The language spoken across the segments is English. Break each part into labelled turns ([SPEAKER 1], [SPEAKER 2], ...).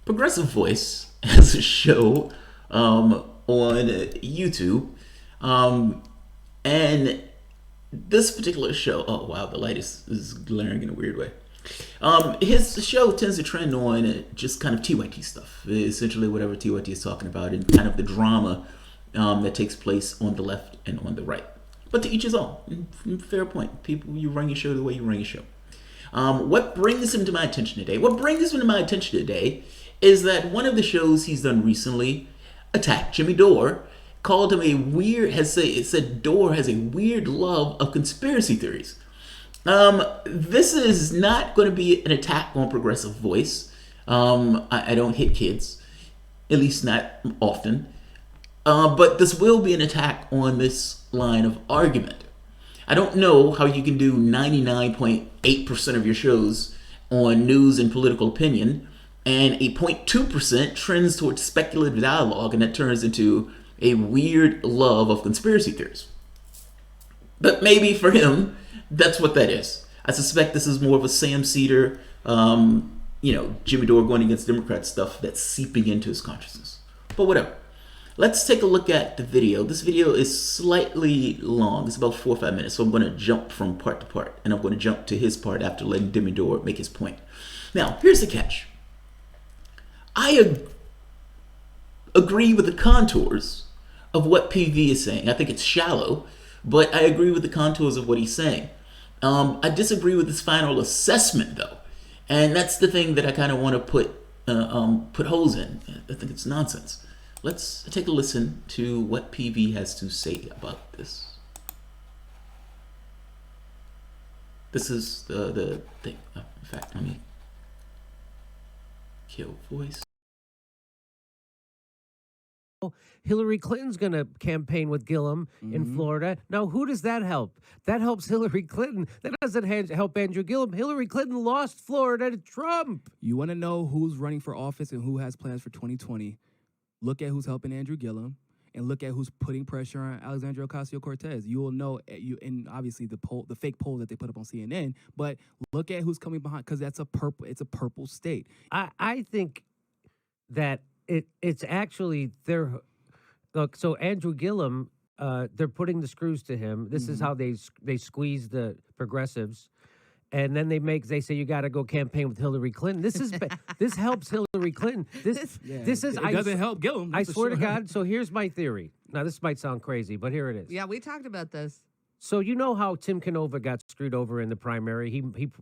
[SPEAKER 1] Progressive Voice has a show on YouTube, and this particular show. Oh wow, the light is glaring in a weird way. His show tends to trend on just kind of TYT stuff, essentially whatever TYT is talking about, and kind of the drama that takes place on the left and on the right. But to each his own. Fair point. People, you run your show the way you run your show. What brings him to my attention today? What brings him to my attention today is that one of the shows he's done recently attacked Jimmy Dore, called him a weird. It said Dore has a weird love of conspiracy theories. This is not going to be an attack on Progressive Voice. I don't hit kids, at least not often. But this will be an attack on this line of argument. I don't know how you can do 99.8% of your shows on news and political opinion, and a 0.2% trends towards speculative dialogue, and that turns into a weird love of conspiracy theories. But maybe for him, that's what that is. I suspect this is more of a Sam Cedar, Jimmy Dore going against Democrat stuff that's seeping into his consciousness. But whatever. Let's take a look at the video. This video is slightly long. It's about 4 or 5 minutes, so I'm going to jump from part to part, and I'm going to jump to his part after letting Jimmy Dore make his point. Now, here's the catch. I agree with the contours of what PV is saying. I think it's shallow, but I agree with the contours of what he's saying. I disagree with his final assessment, though, and that's the thing that I kind of want to put holes in. I think it's nonsense. Let's take a listen to what PV has to say about this. This is the thing. In fact, let me kill voice.
[SPEAKER 2] Hillary Clinton's going to campaign with Gillum in Florida. Now, who does that help? That helps Hillary Clinton. That doesn't help Andrew Gillum. Hillary Clinton lost Florida to Trump.
[SPEAKER 3] You want to know who's running for office and who has plans for 2020? Look at who's helping Andrew Gillum, and look at who's putting pressure on Alexandria Ocasio-Cortez. You will know, and obviously the fake poll that they put up on CNN. But look at who's coming behind, because it's a purple state.
[SPEAKER 2] I think that it's actually their look. So Andrew Gillum, they're putting the screws to him. This is how they squeeze the progressives. And then they say you got to go campaign with Hillary Clinton. This helps Hillary Clinton. It
[SPEAKER 3] doesn't help Gillum.
[SPEAKER 2] I swear to God. So here's my theory. Now this might sound crazy, but here it is.
[SPEAKER 4] Yeah, we talked about this.
[SPEAKER 2] So you know how Tim Canova got screwed over in the primary.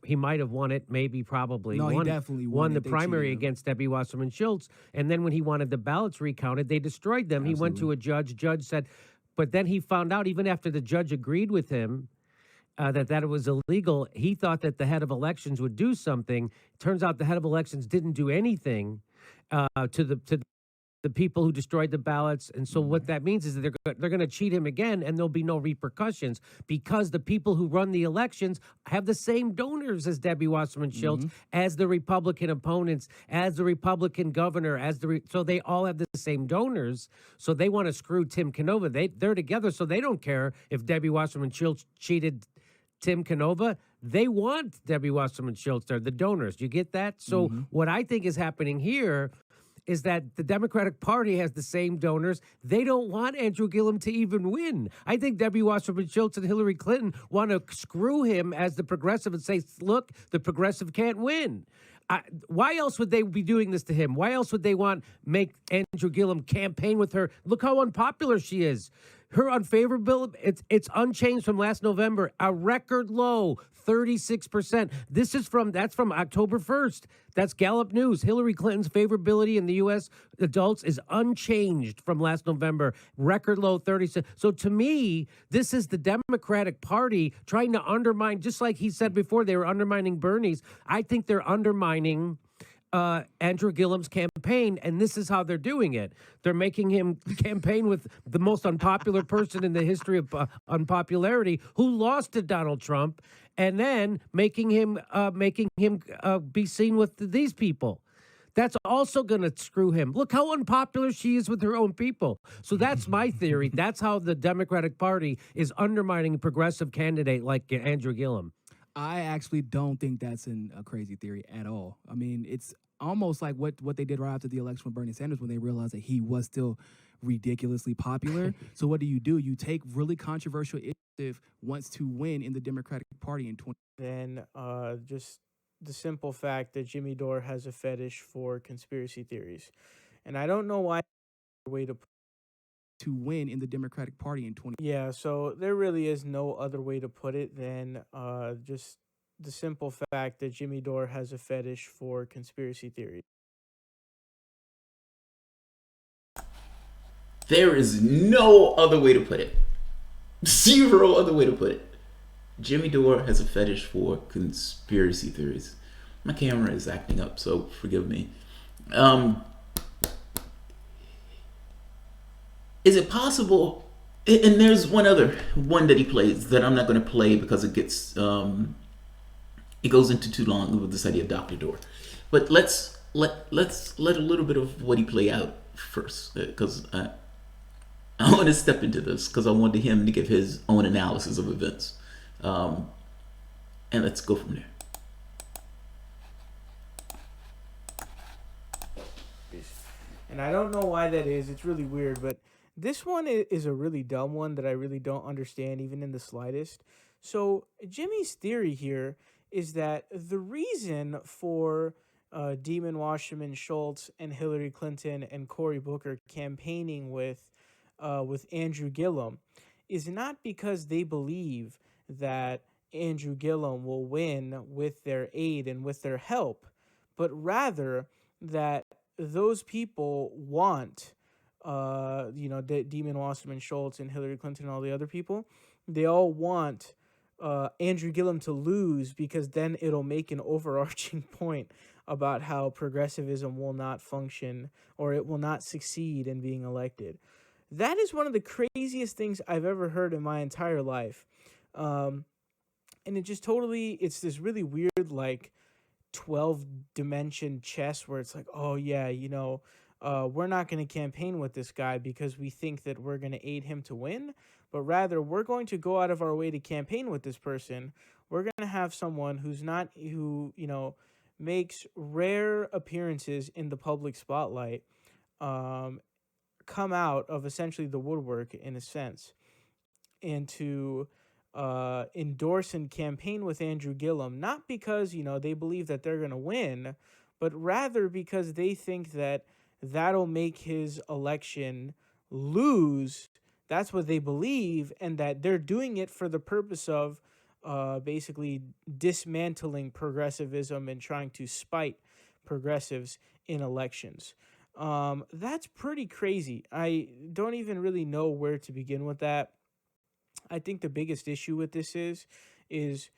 [SPEAKER 2] He might have won it, maybe, probably.
[SPEAKER 3] No, he definitely won
[SPEAKER 2] the primary against Debbie Wasserman Schultz. And then when he wanted the ballots recounted, they destroyed them. Absolutely. He went to a judge. Judge said, but then he found out, even after the judge agreed with him, that it was illegal. He thought that the head of elections would do something. Turns out the head of elections didn't do anything to the people who destroyed the ballots. And so what that means is that they're going to cheat him again, and there'll be no repercussions, because the people who run the elections have the same donors as Debbie Wasserman Schultz, as the Republican opponents, as the Republican governor, so they all have the same donors. So they want to screw Tim Canova. They're together, so they don't care if Debbie Wasserman Schultz cheated Tim Canova. They want Debbie Wasserman Schultz. They're the donors. Do you get that? So what I think is happening here is that the Democratic Party has the same donors. They don't want Andrew Gillum to even win. I think Debbie Wasserman Schultz and Hillary Clinton want to screw him as the progressive and say, look, the progressive can't win. Why else would they be doing this to him? Why else would they make Andrew Gillum campaign with her? Look how unpopular she is. Her unfavorability, it's unchanged from last November, a record low, 36%. That's from October 1st. That's Gallup News. Hillary Clinton's favorability in the U.S. adults is unchanged from last November, record low, 36. So to me, this is the Democratic Party trying to undermine, just like he said before, they were undermining Bernie's. I think they're undermining Andrew Gillum's campaign, and this is how they're doing it. They're making him campaign with the most unpopular person in the history of unpopularity, who lost to Donald Trump, and then making him be seen with these people. That's also going to screw him. Look how unpopular she is with her own people. So that's my theory. That's how the Democratic Party is undermining a progressive candidate like Andrew Gillum.
[SPEAKER 3] I actually don't think that's a crazy theory at all. I mean, it's almost like what they did right after the election with Bernie Sanders when they realized that he was still ridiculously popular. So what do? You take really controversial issues wants to win in the Democratic Party in 20.
[SPEAKER 4] Than just the simple fact that Jimmy Dore has a fetish for conspiracy theories. And I don't know why way
[SPEAKER 3] to win in the Democratic Party in 20.
[SPEAKER 4] Yeah, so there really is no other way to put it than just the simple fact that Jimmy Dore has a fetish for conspiracy theories.
[SPEAKER 1] There is no other way to put it. Zero other way to put it. Jimmy Dore has a fetish for conspiracy theories. My camera is acting up, so forgive me. Is it possible? And there's one other one that he plays that I'm not going to play because it gets it goes into too long with this idea of Dr. Dore. But let's let a little bit of what he play out first, because I want to step into this because I wanted him to give his own analysis of events, and let's go from there.
[SPEAKER 4] And I don't know why that is. It's really weird, but this one is a really dumb one that I really don't understand, even in the slightest. So, Jimmy's theory here is that the reason for Demon Wasserman Schultz and Hillary Clinton and Cory Booker campaigning with Andrew Gillum is not because they believe that Andrew Gillum will win with their aid and with their help, but rather that those people want, Demon Wasserman Schultz and Hillary Clinton and all the other people, they all want Andrew Gillum to lose because then it'll make an overarching point about how progressivism will not function or it will not succeed in being elected. That is one of the craziest things I've ever heard in my entire life. And it just totally, it's this really weird, like, 12-dimension chess where it's like, oh yeah, we're not going to campaign with this guy because we think that we're going to aid him to win, but rather we're going to go out of our way to campaign with this person. We're going to have someone who makes rare appearances in the public spotlight, come out of essentially the woodwork in a sense, and to endorse and campaign with Andrew Gillum, not because, they believe that they're going to win, but rather because they think that that'll make his election lose. That's what they believe, and that they're doing it for the purpose of basically dismantling progressivism and trying to spite progressives in elections. That's pretty crazy. I don't even really know where to begin with that. I think the biggest issue with this is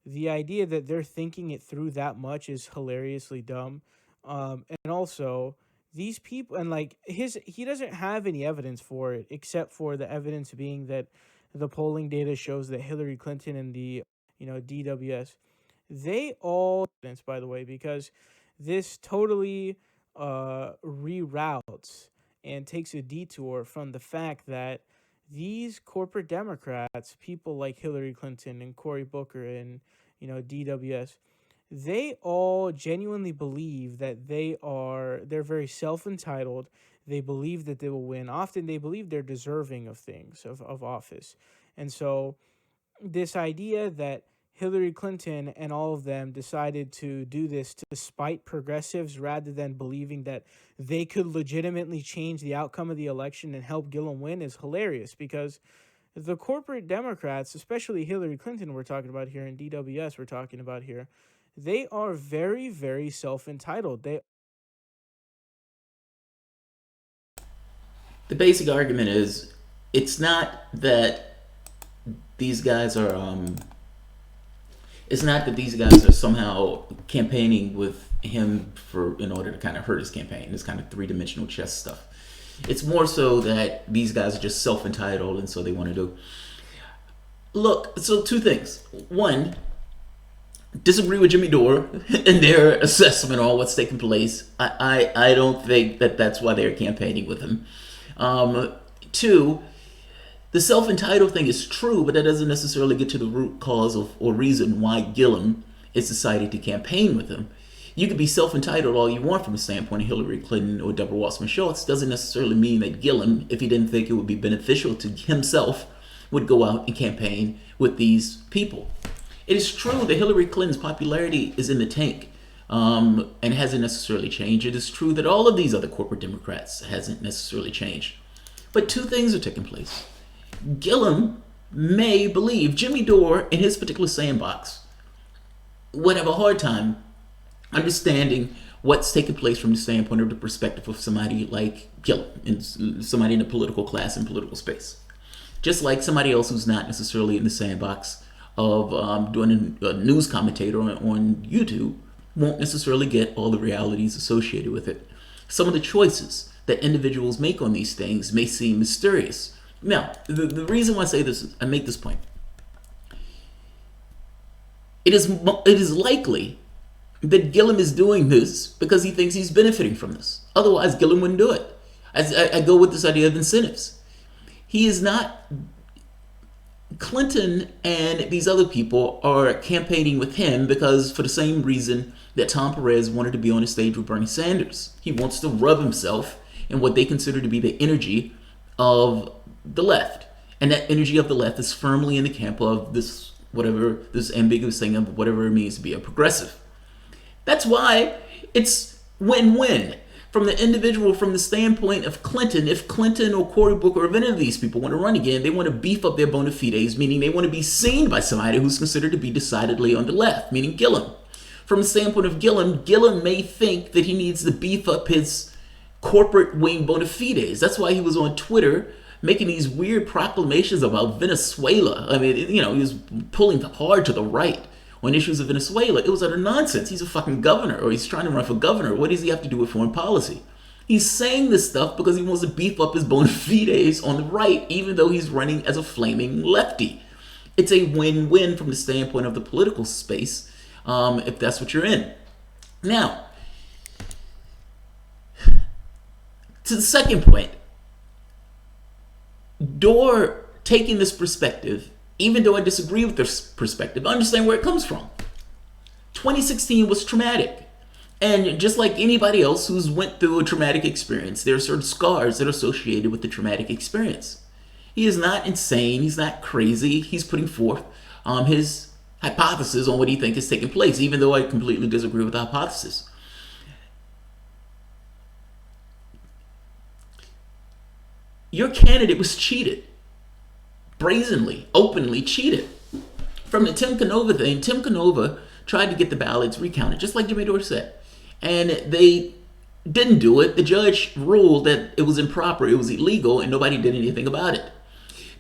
[SPEAKER 4] the idea that they're thinking it through that much is hilariously dumb. And also these people, and like he doesn't have any evidence for it except for the evidence being that the polling data shows that Hillary Clinton and the DWS, they all, by the way, because this totally reroutes and takes a detour from the fact that these corporate Democrats, people like Hillary Clinton and Cory Booker and DWS, they all genuinely believe that they're very self-entitled. They believe that they will win. Often they believe they're deserving of things, of office. And so this idea that Hillary Clinton and all of them decided to do this to spite progressives rather than believing that they could legitimately change the outcome of the election and help Gillum win is hilarious, because the corporate Democrats, especially Hillary Clinton we're talking about here, and DWS we're talking about here, they are very, very self-entitled.
[SPEAKER 1] The basic argument is it's not that these guys are somehow campaigning with him in order to kind of hurt his campaign. This kind of three-dimensional chess stuff. It's more so that these guys are just self-entitled, and so they want to do. Look, so two things. One, disagree with Jimmy Dore and their assessment on what's taking place. I don't think that that's why they're campaigning with him. Two, The self-entitled thing is true, but that doesn't necessarily get to the root cause of or reason why Gillum is decided to campaign with him. You could be self-entitled all you want from the standpoint of Hillary Clinton or Deborah Wasserman Schultz. Doesn't necessarily mean that Gillum, if he didn't think it would be beneficial to himself, would go out and campaign with these people. It is true that Hillary Clinton's popularity is in the tank and hasn't necessarily changed. It is true that all of these other corporate Democrats hasn't necessarily changed. But two things are taking place. Gillum may believe Jimmy Dore in his particular sandbox would have a hard time understanding what's taking place from the standpoint of the perspective of somebody like Gillum, and somebody in the political class and political space. Just like somebody else who's not necessarily in the sandbox of doing a news commentator on YouTube won't necessarily get all the realities associated with it. Some of the choices that individuals make on these things may seem mysterious. Now, the reason why I say this, I make this point. It is likely that Gillum is doing this because he thinks he's benefiting from this. Otherwise, Gillum wouldn't do it. I go with this idea of incentives. He is not. Clinton and these other people are campaigning with him because for the same reason that Tom Perez wanted to be on a stage with Bernie Sanders. He wants to rub himself in what they consider to be the energy of the left. And that energy of the left is firmly in the camp of this, whatever, this ambiguous thing of whatever it means to be a progressive. That's why it's win-win from the individual, from the standpoint of Clinton. If Clinton or Cory Booker or any of these people want to run again, they want to beef up their bona fides, meaning they want to be seen by somebody who's considered to be decidedly on the left, meaning Gillum. From the standpoint of Gillum, Gillum may think that he needs to beef up his corporate wing bona fides. That's why he was on Twitter making these weird proclamations about Venezuela. I mean, he was pulling hard to the right on issues of Venezuela. It was utter nonsense. He's a fucking governor, or he's trying to run for governor. What does he have to do with foreign policy? He's saying this stuff because he wants to beef up his bona fides on the right, even though he's running as a flaming lefty. It's a win-win from the standpoint of the political space, if that's what you're in. Now, to the second point, Dore taking this perspective, even though I disagree with this perspective, I understand where it comes from. 2016 was traumatic. And just like anybody else who's went through a traumatic experience, there are certain scars that are associated with the traumatic experience. He is not insane. He's not crazy. He's putting forth his hypothesis on what he thinks is taking place, even though I completely disagree with the hypothesis. Your candidate was cheated. Brazenly, openly cheated. From the Tim Canova thing, Tim Canova tried to get the ballots recounted, just like Jimmy Dore said. And they didn't do it. The judge ruled that it was improper, it was illegal, and nobody did anything about it.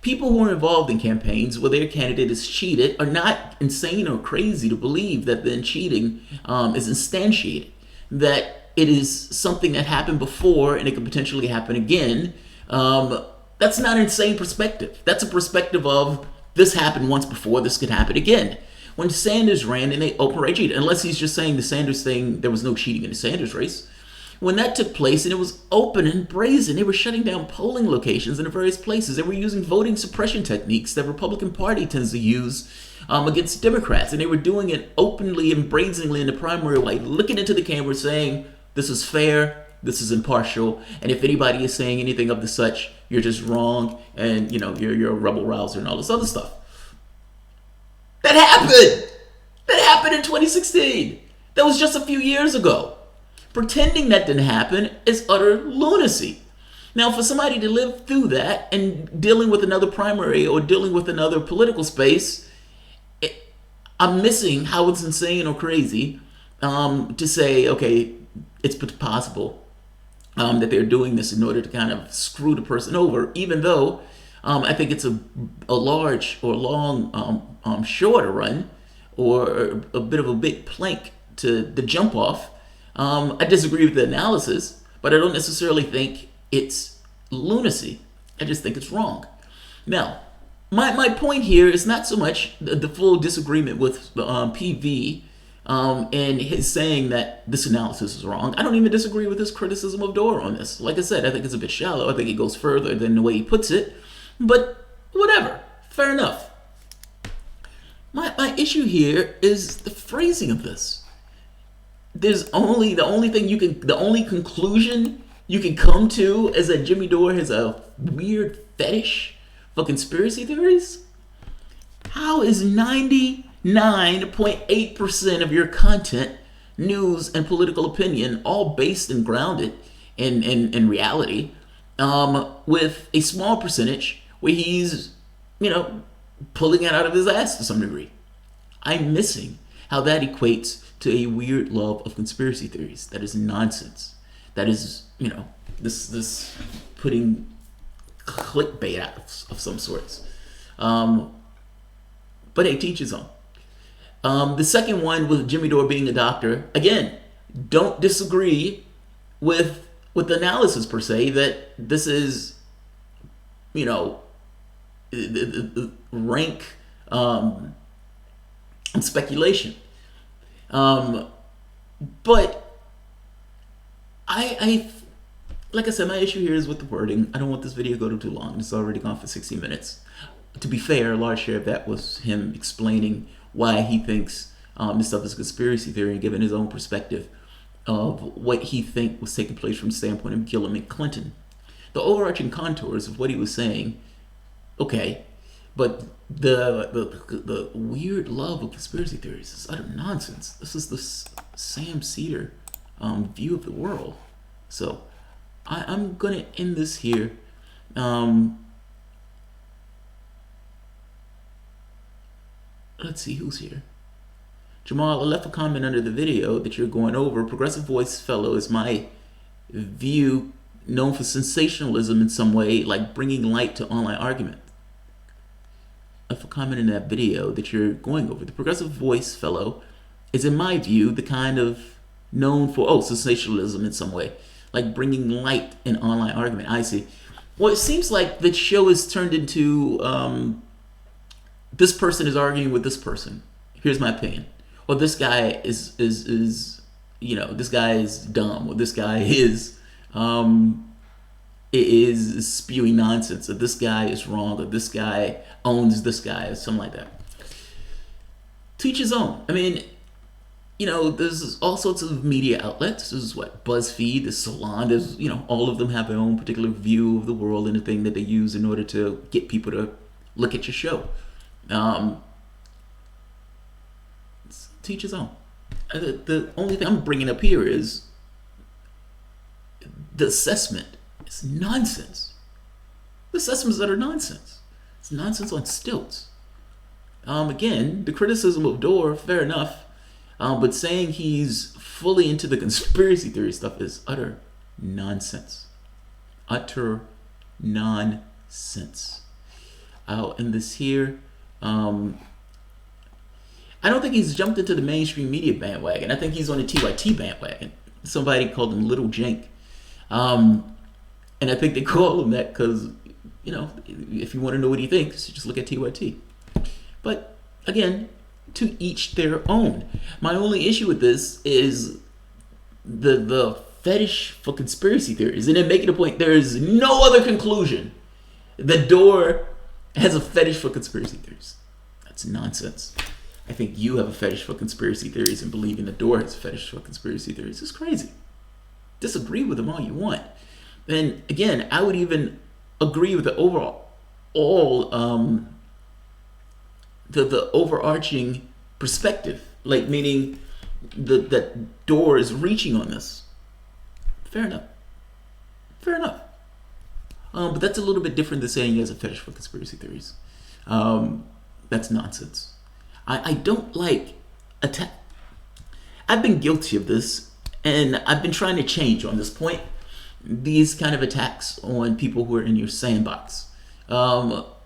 [SPEAKER 1] People who are involved in campaigns where their candidate is cheated are not insane or crazy to believe that then cheating is instantiated, that it is something that happened before and it could potentially happen again. That's not an insane perspective. That's a perspective of this happened once before, this could happen again. When Sanders ran in a open race, unless he's just saying the Sanders thing, there was no cheating in the Sanders race. When that took place and it was open and brazen, they were shutting down polling locations in various places. They were using voting suppression techniques that Republican Party tends to use against Democrats. And they were doing it openly and brazenly in the primary way, looking into the camera saying, this is fair, this is impartial, and if anybody is saying anything of the such, you're just wrong, and you're a rebel rouser and all this other stuff. That happened! That happened in 2016. That was just a few years ago. Pretending that didn't happen is utter lunacy. Now, for somebody to live through that and dealing with another primary or dealing with another political space, I'm missing how it's insane or crazy to say, okay, it's possible that they're doing this in order to kind of screw the person over, even though I think it's a large or long shorter run or a bit of a big plank to jump off. I disagree with the analysis, but I don't necessarily think it's lunacy. I just think it's wrong. Now, my point here is not so much the full disagreement with PV and his saying that this analysis is wrong. I don't even disagree with his criticism of Dore on this. Like I said, I think it's a bit shallow. I think it goes further than the way he puts it. But Whatever. Fair enough. My issue here is the phrasing of this. The only conclusion you can come to is that Jimmy Dore has a weird fetish for conspiracy theories. How is 99.8% of your content, news, and political opinion all based and grounded in reality, with a small percentage where he's, pulling it out of his ass to some degree? I'm missing how that equates to a weird love of conspiracy theories. That is nonsense. That is, this putting clickbait out of some sorts. But hey, teach his own. The second one with Jimmy Dore being a doctor, again, don't disagree with the analysis per se that this is, rank speculation. But I like I said, my issue here is with the wording. I don't want this video to go too long. It's already gone for 60 minutes. To be fair, a large share of that was him explaining why he thinks this stuff is a conspiracy theory and giving his own perspective of what he thinks was taking place from the standpoint of Gillum and Clinton. The overarching contours of what he was saying, okay, but the weird love of conspiracy theories is utter nonsense. This is the Sam Cedar view of the world. So I'm going to end this here. Let's see who's here. Jamal, I left a comment under the video that you're going over. Progressive Voice Fellow is my view, known for sensationalism in some way, like bringing light to online argument. I left a comment in that video that you're going over. The Progressive Voice Fellow is, in my view, the kind of known for, sensationalism in some way, like bringing light in online argument. I see. Well, it seems like the show is turned into this person is arguing with this person. Here's my opinion. Or this guy is this guy is dumb. Or this guy is spewing nonsense. Or this guy is wrong. Or this guy owns this guy. Or something like that. To each his own. I mean, there's all sorts of media outlets. This is what BuzzFeed, the Salon. There's all of them have their own particular view of the world and the thing that they use in order to get people to look at your show. Teach his own. The only thing I'm bringing up here is the assessment. It's nonsense. The assessments that are nonsense. It's nonsense on stilts. Again, the criticism of Dore, fair enough, but saying he's fully into the conspiracy theory stuff is utter nonsense. Utter nonsense. I'll end this here. I don't think he's jumped into the mainstream media bandwagon. I think he's on the TYT bandwagon. Somebody called him Little Jink. And I think they call him that because, if you want to know what he thinks, just look at TYT. But again, to each their own. My only issue with this is the fetish for conspiracy theories. And then making a point, there is no other conclusion that Dore has a fetish for conspiracy theories. That's nonsense. I think you have a fetish for conspiracy theories, and believing that Dore has a fetish for conspiracy theories is crazy. Disagree with them all you want. And again, I would even agree with the overall, the overarching perspective, like meaning that Dore is reaching on this. Fair enough. But that's a little bit different than saying he has a fetish for conspiracy theories. That's nonsense. I don't like attack. I've been guilty of this, and I've been trying to change on this point. These kind of attacks on people who are in your sandbox. Look,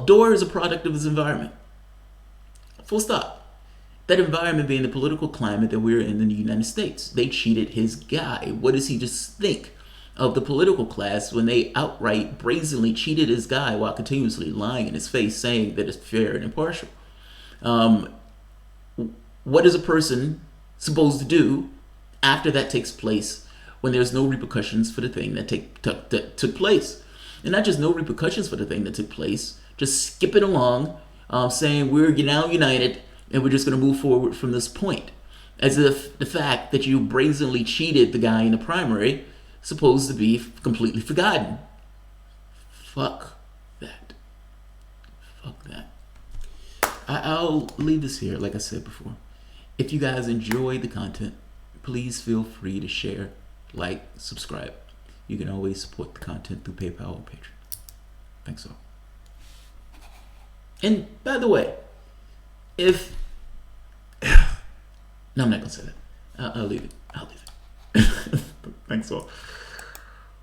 [SPEAKER 1] Dore is a product of his environment. Full stop. That environment being the political climate that we're in the United States. They cheated his guy. What does he just think of the political class when they outright brazenly cheated his guy while continuously lying in his face saying that it's fair and impartial? What is a person supposed to do after that takes place when there's no repercussions for the thing that took place? and not just no repercussions for the thing that took place, just skip it along, saying we're now united and we're just going to move forward from this point, as if the fact that you brazenly cheated the guy in the primary is supposed to be completely forgotten. Fuck that. Fuck that. I'll leave this here, like I said before. If you guys enjoy the content, please feel free to share, like, subscribe. You can always support the content through PayPal or Patreon. Thanks all. And by the way, if no, I'm not gonna say that. I'll leave it. Thanks all.